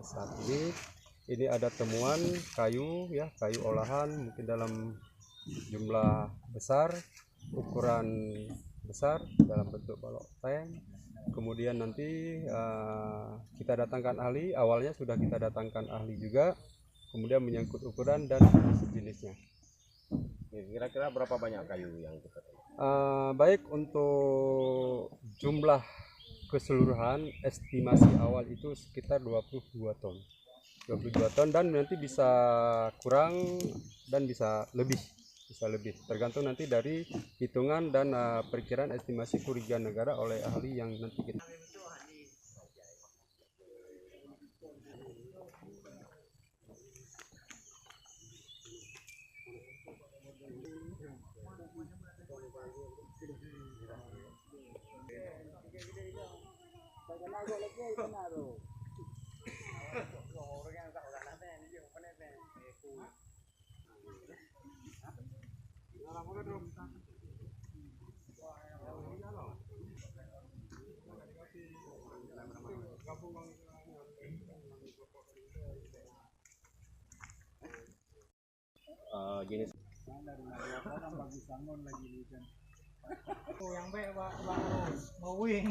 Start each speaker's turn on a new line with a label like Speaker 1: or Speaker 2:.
Speaker 1: Saat ini ada temuan kayu ya, kayu olahan mungkin dalam jumlah besar, ukuran besar dalam bentuk balok tank. Kemudian nanti kita datangkan ahli, awalnya sudah kita datangkan ahli juga, kemudian menyangkut ukuran dan jenisnya.
Speaker 2: Kira-kira berapa banyak kayu yang kita temukan?
Speaker 1: Baik, untuk jumlah keseluruhan estimasi awal itu sekitar 22 ton dan nanti bisa kurang dan bisa lebih tergantung nanti dari hitungan dan perkiraan estimasi kerugian negara oleh ahli yang nanti kita.
Speaker 2: Jenis
Speaker 3: yang baik, Pak, mau wing.